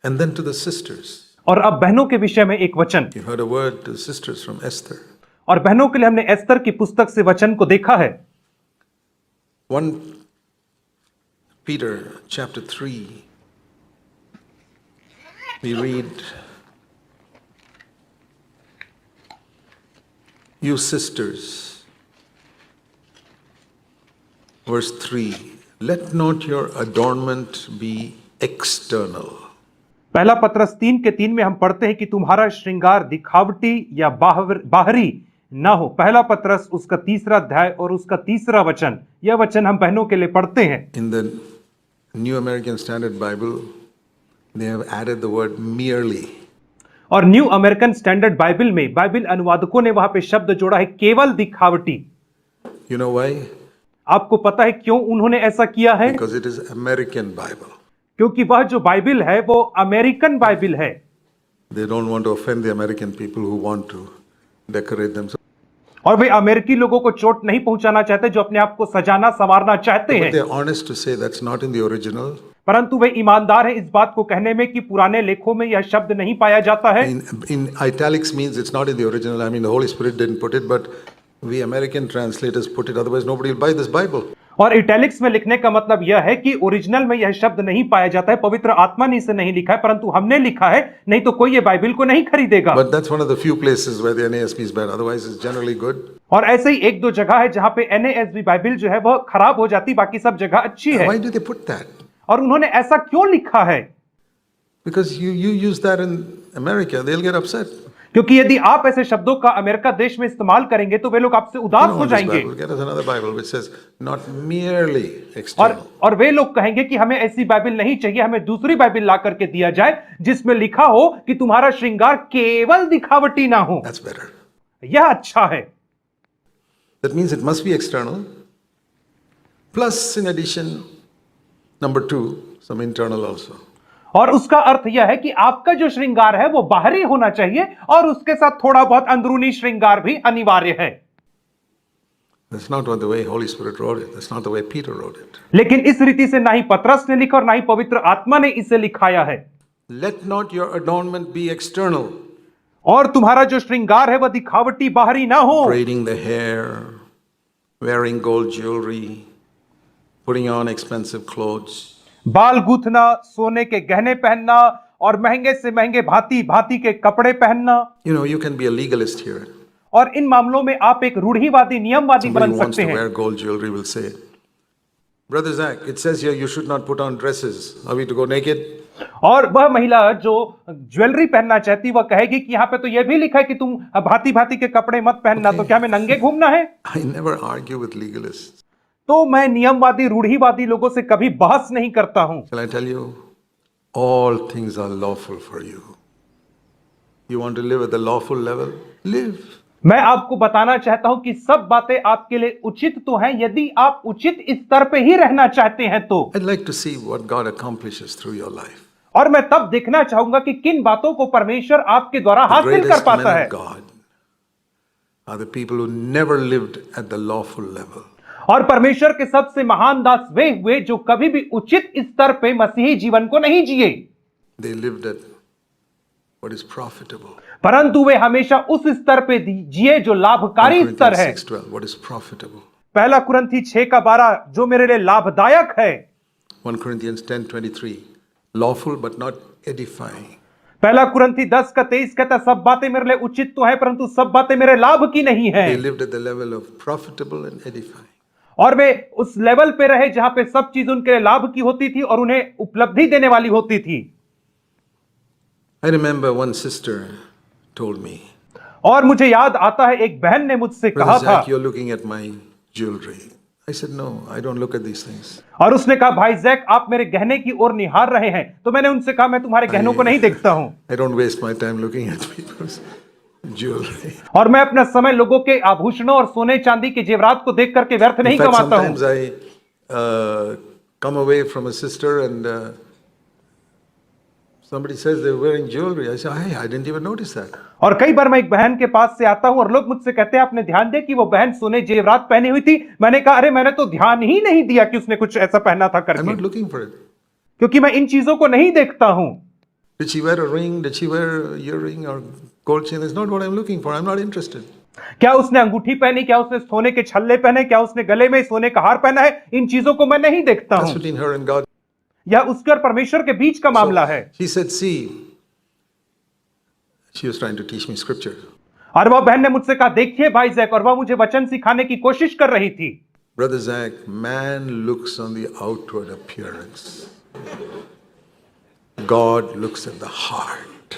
And then to the sisters. और अब बहनों के विषय में एक वचन, You heard a word to sisters from Esther. और बहनों के लिए हमने एस्तर की पुस्तक से वचन को देखा है। 1 Peter chapter 3, we read, you sisters, verse 3, let not your adornment be external. पहला पत्रस 3:3 में हम पढ़ते हैं कि तुम्हारा श्रृंगार दिखावटी या बाहरी ना हो। पहला पत्रस उसका 3रा अध्याय और उसका 3रा वचन, यह वचन हम बहनों के लिए पढ़ते हैं। In the New American Standard Bible, they have added the word merely. और न्यू अमेरिकन स्टैंडर्ड बाइबल में बाइबल अनुवादकों ने वहां पे शब्द जोड़ा है केवल दिखावटी। You know why? आपको पता है क्यों उन्होंने ऐसा किया है? Because it is American Bible. क्योंकि वह जो बाइबल है वो अमेरिकन बाइबल है। They don't want to offend the American people who want to decorate themselves. और वे अमेरिकी लोगों को चोट नहीं पहुंचाना चाहते जो अपने आप को सजाना संवारना चाहते But हैं। they are honest to say that's not in the original. परंतु वे ईमानदार हैं इस बात को कहने में कि पुराने लेखों में यह शब्द नहीं पाया जाता है। In italics means it's not in the original. I mean, the Holy Spirit didn't put it, but we American translators put it. Otherwise, nobody will buy this Bible. और इटैलिक्स में लिखने का मतलब यह है कि ओरिजिनल में यह शब्द नहीं पाया जाता है, पवित्र आत्मा ने इसे नहीं लिखा है, परंतु हमने लिखा है, नहीं तो कोई ये बाइबल को नहीं खरीदेगा। But that's one of the few places where the NASB is bad. Otherwise, it's generally good. और ऐसे ही एक दो जगह है जहां पे NASB बाइबल जो है वह खराब हो जाती, बाकी सब जगह अच्छी है। Why do they put that? और उन्होंने ऐसा क्यों लिखा है? Because you use that in America, they'll get upset. क्योंकि यदि आप ऐसे शब्दों का अमेरिका देश में इस्तेमाल करेंगे तो वे लोग आपसे उदास हो जाएंगे। Get us another Bible which says not merely external. और वे लोग कहेंगे कि हमें ऐसी बाइबल नहीं चाहिए, हमें दूसरी बाइबल ला करके दिया जाए जिसमें लिखा हो कि तुम्हारा श्रृंगार केवल दिखावटी ना हो। That's better. यह अच्छा है। That means it must be external. Plus, in addition, number 2, some internal also. और उसका अर्थ यह है कि आपका जो श्रृंगार है वो बाहरी होना चाहिए और उसके साथ थोड़ा बहुत अंदरूनी श्रृंगार भी अनिवार्य है। That's not the way Holy Spirit wrote it. That's not the way Peter wrote it. लेकिन इस रीति से ना ही पतरस ने लिखा और ना ही पवित्र आत्मा ने इसे लिखाया है। Let not your adornment be external. और तुम्हारा जो श्रृंगार है वह दिखावटी बाहरी ना हो। Braiding the hair, wearing gold jewelry, putting on expensive clothes. बाल गूंथना, सोने के गहने पहनना और महंगे से महंगे भांति भांति के कपड़े पहनना। You know, you can be a legalist here. और इन मामलों में आप एक रूढ़िवादी नियमवादी बन Somebody who wants सकते to हैं। wear gold jewelry will say, Brother Zach, it says here you should not put on dresses. Are we to go naked? और वह महिला जो ज्वेलरी पहनना चाहती वह कहेगी कि यहाँ पे तो यह भी लिखा है कि तुम भांति भांति के कपड़े मत पहनना, तो क्या हमें नंगे घूमना है? I never argue with legalists. तो मैं नियमवादी रूढ़िवादी लोगों से कभी बहस नहीं करता हूं। Shall I tell you? All things are lawful for you. You want to live at the lawful level? Live. मैं आपको बताना चाहता हूं कि सब बातें आपके लिए उचित तो हैं, यदि आप उचित स्तर पे ही रहना चाहते हैं तो। I'd like to see what God accomplishes through your life. और मैं तब देखना चाहूंगा कि किन बातों को परमेश्वर आपके द्वारा हासिल कर पाता है। The greatest men of God are the people who never lived at the lawful level. और परमेश्वर के सबसे महान दास वे हुए जो कभी भी उचित स्तर पे मसीही जीवन को नहीं जिए। They lived at what is profitable. परंतु वे हमेशा उस स्तर पे जिए जो लाभकारी स्तर है। 6:12, what is profitable? पहला कुरिन्थी 6:12 जो मेरे लिए लाभदायक है। 1 Corinthians 10:23, lawful but not edifying. पहला कुरिन्थी 10:23 कहता है सब बातें मेरे लिए उचित तो है परंतु सब बातें मेरे लाभ की नहीं है। They lived at the level of profitable and edifying. और वे उस लेवल पे रहे जहां पे सब चीज उनके लिए लाभ की होती थी और उन्हें उपलब्धि देने वाली होती थी। I remember one sister told me, और मुझे याद आता है एक बहन ने मुझसे कहा Brother था, Zach, you're looking at my jewelry. I said, no, I don't look at these things. और उसने कहा भाई जैक आप मेरे गहने की ओर निहार रहे हैं। तो मैंने उनसे कहा मैं तुम्हारे गहनों को नहीं देखता हूं। I don't waste my time looking at people's jewelry. और मैं अपना समय लोगों के आभूषणों और सोने चांदी के जेवरात को देख करके व्यर्थ नहीं In fact, गंवाता हूं। sometimes I come away from a sister and somebody says they're wearing jewelry. I say, hey, I didn't even notice that. और कई बार मैं एक बहन के पास से आता हूं और लोग मुझसे कहते हैं आपने ध्यान दिया कि वो बहन सोने जेवरात पहनी हुई थी। मैंने कहा अरे मैंने तो ध्यान ही नहीं दिया कि उसने कुछ ऐसा पहना था I'm not करके, looking for it. क्योंकि मैं इन चीजों को नहीं देखता हूं। Did she wear a ring? Did she wear a earring or gold chain? That's not what I'm looking for. I'm not interested. क्या उसने अंगूठी पहनी, क्या उसने सोने के छल्ले पहने, क्या उसने गले में सोने का हार पहना है, इन चीजों को मैं नहीं देखता That's हूं। between her and God. यह उसके और परमेश्वर के बीच का मामला है। She said, see, she was trying to teach me scripture. और वह बहन ने मुझसे कहा, देखिए भाई जैक, और वह मुझे वचन सिखाने की कोशिश कर रही थी। Brother Zach, man looks on the outward appearance. God looks at the heart.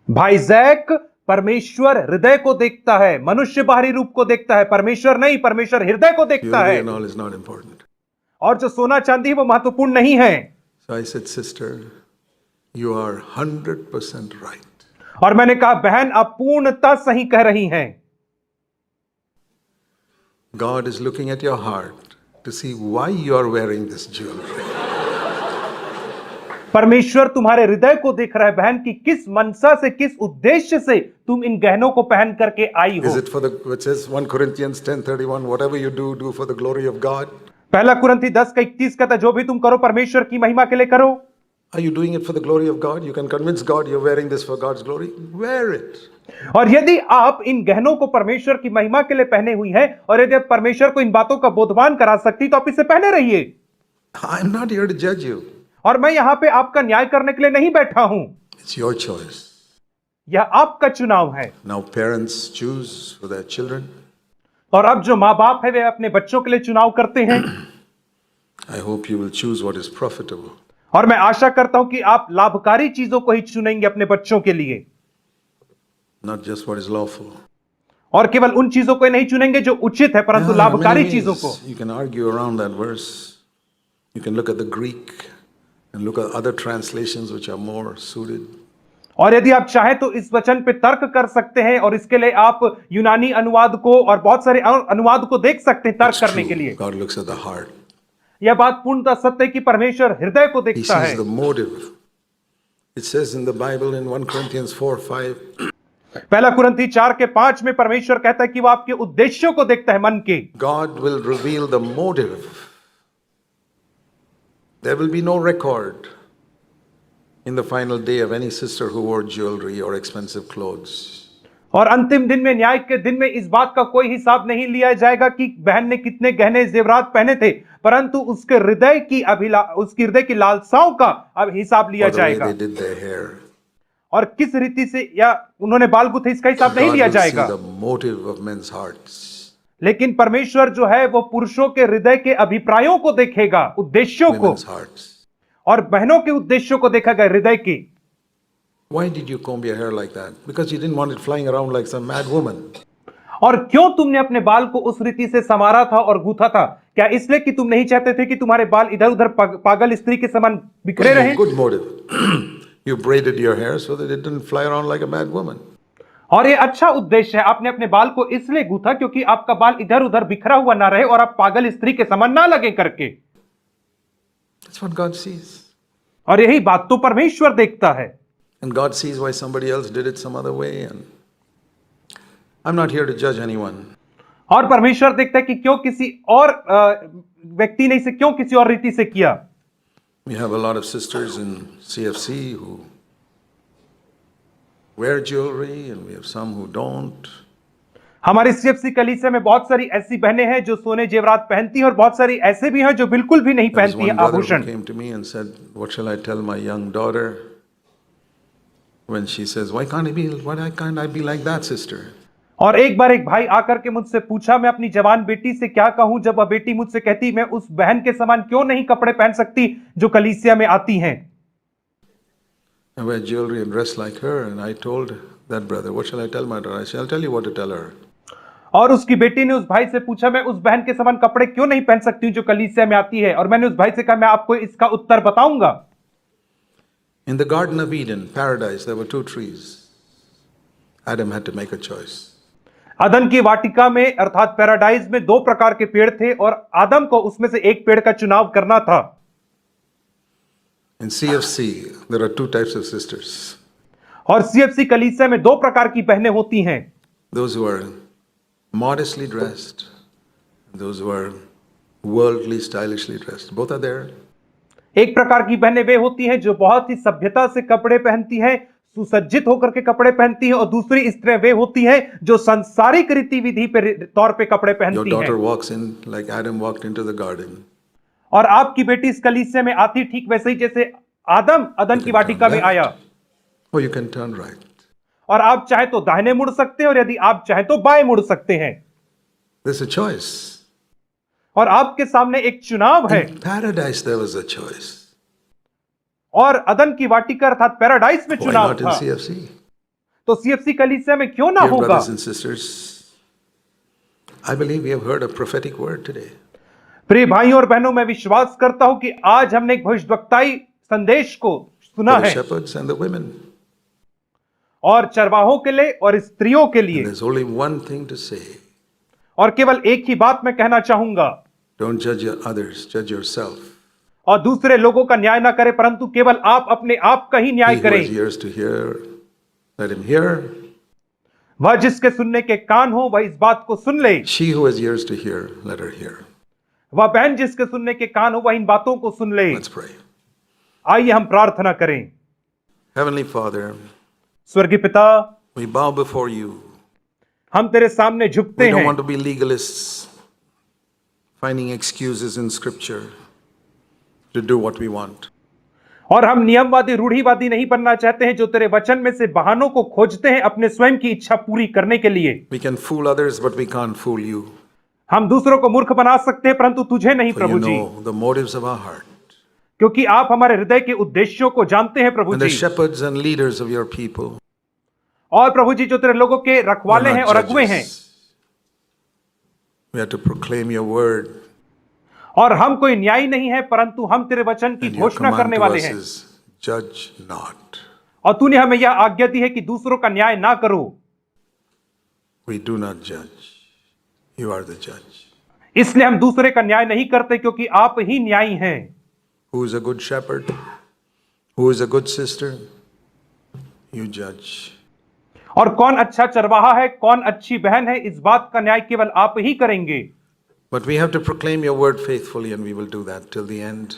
भाई जैक, परमेश्वर हृदय को देखता है, मनुष्य बाहरी रूप को देखता है, परमेश्वर नहीं, परमेश्वर हृदय को देखता Jewelry है। and all is not important. और जो सोना चांदी है वो महत्वपूर्ण नहीं है। So I said, sister, you are 100% right. और मैंने कहा, बहन आप पूर्णतः सही कह रही हैं। God is looking at your heart to see why you are wearing this jewelry. परमेश्वर तुम्हारे हृदय को देख रहा है बहन की किस मनसा से, किस उद्देश्य से तुम इन गहनों को पहन करके आई हो। Is it for the, which is 1 Corinthians 10:31, whatever you do, do for the glory of God? पहला कुरिन्थी 10:31 कहता है, जो भी तुम करो परमेश्वर की महिमा के लिए करो। Are you doing it for the glory of God? You can convince God you're wearing this for God's glory. Wear it. और यदि आप इन गहनों को परमेश्वर की महिमा के लिए पहने हुई हैं, और यदि आप परमेश्वर को इन बातों का बोधवान करा सकती, तो आप इसे पहने रहिए। I'm not here to judge you. और मैं यहां पे आपका न्याय करने के लिए नहीं बैठा हूं, It's your choice. यह आपका चुनाव है। Now parents choose for their children. और अब जो माँ बाप है वे अपने बच्चों के लिए चुनाव करते हैं। I hope you will choose what is profitable. और मैं आशा करता हूं कि आप लाभकारी चीजों को ही चुनेंगे अपने बच्चों के लिए, Not just what is lawful. और केवल उन चीजों को ही नहीं चुनेंगे जो उचित है, परंतु Yeah, there are लाभकारी many चीजों ways को। you can argue around that verse. You can look at the Greek and look at other translations which are more suited. और यदि आप चाहें तो इस वचन पे तर्क कर सकते हैं, और इसके लिए आप यूनानी अनुवाद को और बहुत सारे अनुवाद को देख सकते हैं तर्क It's करने true. के लिए। God looks at the heart. यह बात पूर्णतः सत्य है कि परमेश्वर हृदय को He देखता sees है। the motive. It says in the Bible in 1 Corinthians 4:5, पहला कुरिन्थी 4:5 में परमेश्वर कहता है कि वो आपके उद्देश्यों को देखता है, मन के। God will reveal the motive. There will be no record in the final day of any sister who wore jewelry or expensive clothes. और अंतिम दिन में, न्याय के दिन में, इस बात का कोई हिसाब नहीं लिया जाएगा कि बहन ने कितने गहने जेवरात पहने थे, परंतु उसके हृदय की उसकी हृदय की लालसाओं का अब हिसाब लिया Or the way जाएगा, they did their hair. और किस रीति से या उन्होंने बाल गुथे, इसका हिसाब नहीं God लिया will see जाएगा। the motive of men's hearts. लेकिन परमेश्वर जो है वो पुरुषों के हृदय के अभिप्रायों को देखेगा, उद्देश्यों को, Women's hearts. और बहनों के उद्देश्यों को देखेगा, हृदय की। Why did you comb your hair like that? Because you didn't want it flying around like some mad woman. और क्यों तुमने अपने बाल को उस रीति से संवारा था और गूथा था? क्या इसलिए कि तुम नहीं चाहते थे कि तुम्हारे बाल इधर उधर पागल स्त्री के समान बिखरे रहे? Good motive. You braided your hair so that it didn't fly around like a mad woman. और ये अच्छा उद्देश्य है, आपने अपने बाल को इसलिए गूथा क्योंकि आपका बाल इधर उधर बिखरा हुआ ना रहे और आप पागल स्त्री के समान ना लगे करके। That's what God sees. और यही बात तो परमेश्वर देखता है। And God sees why somebody else did it some other way. And I'm not here to judge anyone. और परमेश्वर देखता है कि क्यों किसी और व्यक्ति ने इसे क्यों किसी और रीति से किया। We have a lot of sisters in CFC who wear jewelry and we have some who don't. हमारी सीएफसी कलीसिया में बहुत सारी ऐसी बहनें हैं जो सोने जेवरात पहनती हैं, और बहुत सारी ऐसे भी हैं जो बिल्कुल भी नहीं There was पहनती हैं one brother who आभूषण। came to me and said, "What shall I tell my young daughter when she says, why can't I be like that, sister?" और एक बार एक भाई आकर के मुझसे पूछा, मैं अपनी जवान बेटी से क्या कहूं जब वह बेटी मुझसे कहती मैं उस बहन के समान क्यों नहीं कपड़े पहन सकती जो कलीसिया में आती हैं। I wear jewelry and dress like her, and I told that brother, "What shall I tell my daughter?" I said, "I'll tell you what to tell her." और उसकी बेटी ने उस भाई से पूछा, मैं उस बहन के समान कपड़े क्यों नहीं पहन सकती हूं जो कलीसिया में आती है, और मैंने उस भाई से कहा मैं आपको इसका उत्तर बताऊंगा। In the Garden of Eden, paradise, there were 2 trees. Adam had to make a choice. अदन की वाटिका में अर्थात पैराडाइज में 2 प्रकार के पेड़ थे, और आदम को उसमें से एक पेड़ का चुनाव करना था। In CFC, there are 2 types of sisters. और सीएफसी कलीसिया में 2 प्रकार की बहनें होती हैं, Those who are modestly dressed, those who are worldly, stylishly dressed. Both are there. एक प्रकार की बहनें वे होती हैं जो बहुत ही सभ्यता से कपड़े पहनती हैं, सुसज्जित होकर के कपड़े पहनती हैं, और दूसरी स्त्रियां वे होती हैं जो सांसारिक रीति विधि पे तौर पे कपड़े Your पहनती daughter हैं। walks in like Adam walked into the garden. और आपकी बेटी इस कलीसिया में आती ठीक वैसे ही जैसे आदम अदन की वाटिका में आया। Or you can turn right. और आप चाहे तो दाहिने मुड़ सकते हैं, और यदि आप चाहे तो बाएं मुड़ सकते हैं। There's a choice. और आपके सामने एक चुनाव है। In paradise, there was a choice. और अदन की वाटिका अर्थात पैराडाइस में Why चुनाव not in था। CFC? तो सीएफसी कलीसिया में क्यों ना Dear होगा? brothers and sisters, I believe we have heard a prophetic word today. प्रिय भाइयों और बहनों, मैं विश्वास करता हूं कि आज हमने एक भविष्यवक्ताई संदेश को सुना For the है, shepherds and the women. और चरवाहों के लिए और स्त्रियों के And लिए। there's only one thing to say. और केवल एक ही बात मैं कहना चाहूंगा, Don't judge your others, judge yourself. और दूसरे लोगों का न्याय ना करें, परंतु केवल आप अपने आप का ही न्याय He who करें। has ears to hear, let him hear. वह जिसके सुनने के कान हो वह इस बात को सुन ले। She who has ears to hear, let her hear. वह बहन जिसके सुनने के कान हो वह इन बातों को सुन ले। Let's pray. आइए हम प्रार्थना करें। Heavenly Father, स्वर्गीय पिता, we bow before you. हम तेरे सामने झुकते We don't हैं। want to be legalists, finding excuses in Scripture to do what we want. और हम नियमवादी रूढ़िवादी नहीं बनना चाहते हैं जो तेरे वचन में से बहानों को खोजते हैं अपने स्वयं की इच्छा पूरी करने के लिए। We can fool others, but we can't fool you. हम दूसरों को मूर्ख बना सकते हैं परंतु तुझे नहीं, For you Prabhu ji, know the motives of our heart. क्योंकि आप हमारे हृदय के उद्देश्यों को जानते हैं प्रभु And the ji. shepherds and leaders of your people और प्रभु जी, जो तेरे लोगों के are रखवाले हैं not और अगुए हैं, judges. We have to proclaim your word, और हम कोई न्यायी नहीं है परंतु हम तेरे वचन की and your घोषणा command करने to वाले us हैं। is judge not. और तूने हमें यह आज्ञा दी है कि दूसरों का न्याय ना करो। We do not judge. You are the judge. इसलिए हम दूसरे का न्याय नहीं करते क्योंकि आप ही न्यायी हैं। Who is a good shepherd? Who is a good sister? You judge. और कौन अच्छा चरवाहा है, कौन अच्छी बहन है, इस बात का न्याय केवल आप ही करेंगे। But we have to proclaim your word faithfully, and we will do that till the end.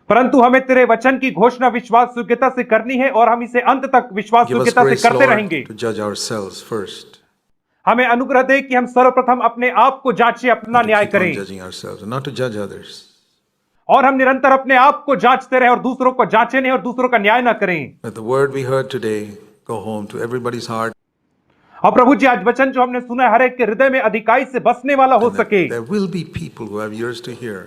परंतु हमें तेरे वचन की घोषणा विश्वास योग्यता से करनी है और हम इसे अंत तक विश्वास Give us योग्यता से grace, करते Lord, रहेंगे। to judge ourselves first. हमें अनुग्रह दे कि हम सर्वप्रथम अपने आप को जांचे, अपना And to न्याय keep on करें, judging ourselves, and not to judge others. और हम निरंतर अपने आप को जांचते रहें और दूसरों को जांचे नहीं और दूसरों का न्याय ना करें। Let the word we heard today go home to everybody's heart. और प्रभु जी, आज वचन जो हमने सुना है हर एक के हृदय में अधिकाई से बसने वाला हो And that सके, there will be people who have ears to hear,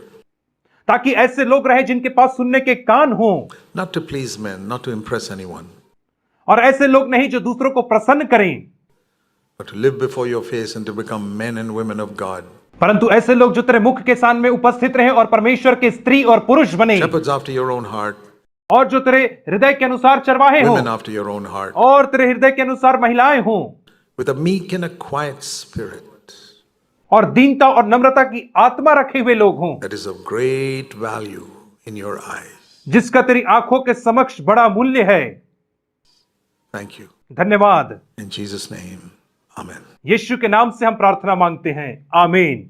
ताकि ऐसे लोग रहे जिनके पास सुनने के कान हो, not to please men, not to impress anyone, और ऐसे लोग नहीं जो दूसरों को प्रसन्न करें, but to live before your face and to become men and women of God. परंतु ऐसे लोग जो तेरे मुख के सामने उपस्थित रहे और परमेश्वर के स्त्री और पुरुष बने, Shepherds after your own heart, और जो तेरे हृदय के अनुसार चरवाहे हों, women after your own heart, और तेरे हृदय के अनुसार महिलाएं हों, with a meek and a quiet spirit और दीनता और नम्रता की आत्मा रखे हुए लोग हों, that is of great value in your eyes. जिसका तेरी आंखों के समक्ष बड़ा मूल्य है। Thank you. धन्यवाद। In Jesus' name, amen. यीशु के नाम से हम प्रार्थना मांगते हैं, आमीन।